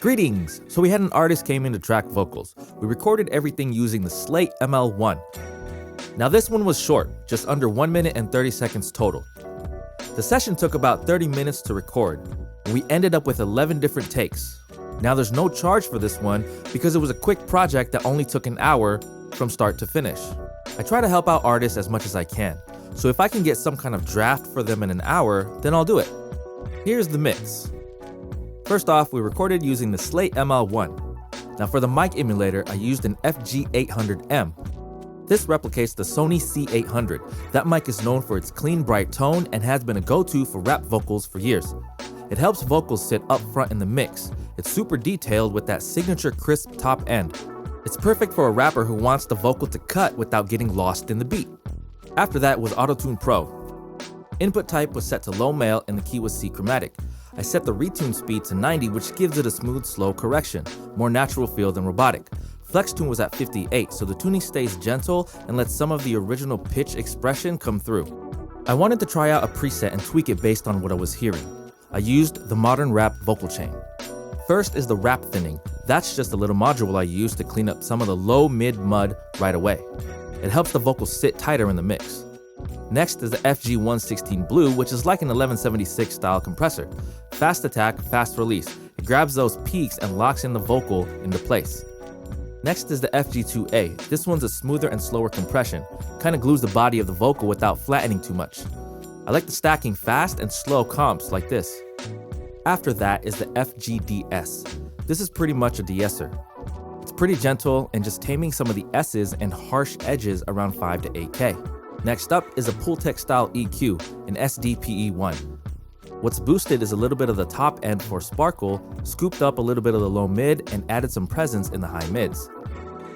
Greetings! So we had an artist came in to track vocals. We recorded everything using the Slate ML-1. Now this one was short, just under 1 minute and 30 seconds total. The session took about 30 minutes to record, and we ended up with 11 different takes. Now there's no charge for this one because it was a quick project that only took an hour from start to finish. I try to help out artists as much as I can, so if I can get some kind of draft for them in an hour, then I'll do it. Here's the mix. First off, we recorded using the Slate ML-1. Now for the mic emulator, I used an FG800M. This replicates the Sony C800. That mic is known for its clean, bright tone and has been a go-to for rap vocals for years. It helps vocals sit up front in the mix. It's super detailed with that signature crisp top end. It's perfect for a rapper who wants the vocal to cut without getting lost in the beat. After that was Auto-Tune Pro. Input type was set to low male and the key was C chromatic. I set the retune speed to 90, which gives it a smooth, slow correction, more natural feel than robotic. Flex tune was at 58, so the tuning stays gentle and lets some of the original pitch expression come through. I wanted to try out a preset and tweak it based on what I was hearing. I used the Modern Rap vocal chain. First is the rap thinning. That's just a little module I used to clean up some of the low-mid mud right away. It helps the vocals sit tighter in the mix. Next is the FG116 Blue, which is like an 1176 style compressor. Fast attack, fast release. It grabs those peaks and locks in the vocal into place. Next is the FG2A. This one's a smoother and slower compression. Kinda glues the body of the vocal without flattening too much. I like the stacking fast and slow comps like this. After that is the FGDS. This is pretty much a de-esser. It's pretty gentle and just taming some of the S's and harsh edges around 5 to 8K. Next up is a Pultec style EQ, an SDPE1. What's boosted is a little bit of the top end for sparkle, scooped up a little bit of the low mid, and added some presence in the high mids.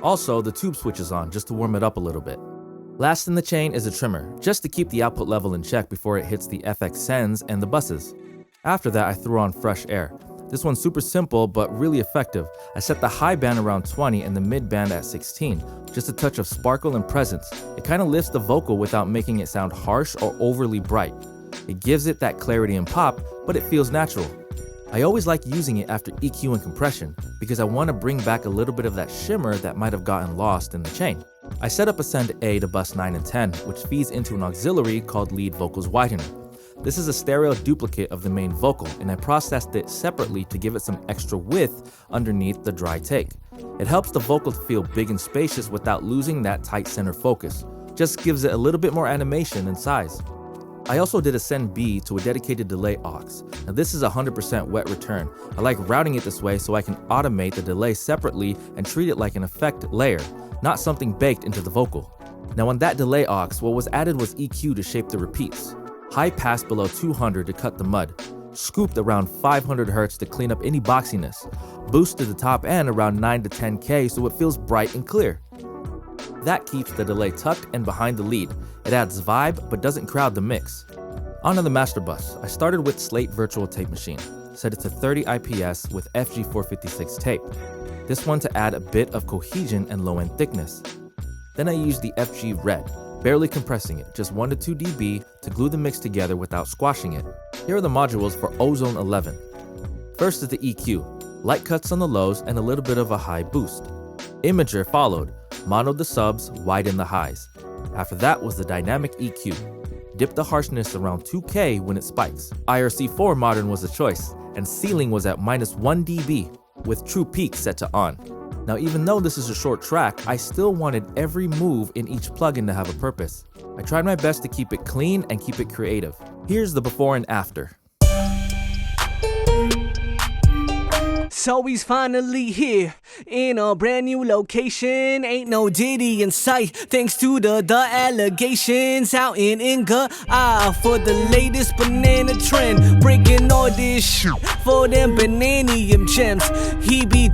Also, the tube switch is on just to warm it up a little bit. Last in the chain is a trimmer, just to keep the output level in check before it hits the FX sends and the buses. After that, I threw on fresh air. This one's super simple but really effective. I set the high band around 20 and the mid band at 16. Just a touch of sparkle and presence. It kind of lifts the vocal without making it sound harsh or overly bright. It gives it that clarity and pop, but it feels natural. I always like using it after EQ and compression because I want to bring back a little bit of that shimmer that might have gotten lost in the chain. I set up a send A to bus 9 and 10, which feeds into an auxiliary called Lead Vocals Widener. This is a stereo duplicate of the main vocal, and I processed it separately to give it some extra width underneath the dry take. It helps the vocal to feel big and spacious without losing that tight center focus. Just gives it a little bit more animation and size. I also did a send B to a dedicated delay aux. Now this is 100% wet return. I like routing it this way so I can automate the delay separately and treat it like an effect layer, not something baked into the vocal. Now on that delay aux, what was added was EQ to shape the repeats. High pass below 200 to cut the mud, scooped around 500 Hz to clean up any boxiness, boosted the top end around 9 to 10K so it feels bright and clear. That keeps the delay tucked and behind the lead. It adds vibe but doesn't crowd the mix. Onto the master bus, I started with Slate Virtual Tape Machine, set it to 30 IPS with FG456 tape. This one to add a bit of cohesion and low end thickness. Then I used the FG Red, barely compressing it, just 1 to 2 dB to glue the mix together without squashing it. Here are the modules for Ozone 11. First is the EQ, light cuts on the lows and a little bit of a high boost. Imager followed, monoed the subs, widened the highs. After that was the dynamic EQ. Dipped the harshness around 2K when it spikes. IRC4 Modern was the choice, and ceiling was at -1 dB, with true peak set to on. Now even though this is a short track, I still wanted every move in each plugin to have a purpose. I tried my best to keep it clean and keep it creative. Here's the before and after. So he's finally here in a brand new location. Ain't no Diddy in sight thanks to the allegations out in Inga. For the latest banana trend, breaking all this shit for them bananium gems. He be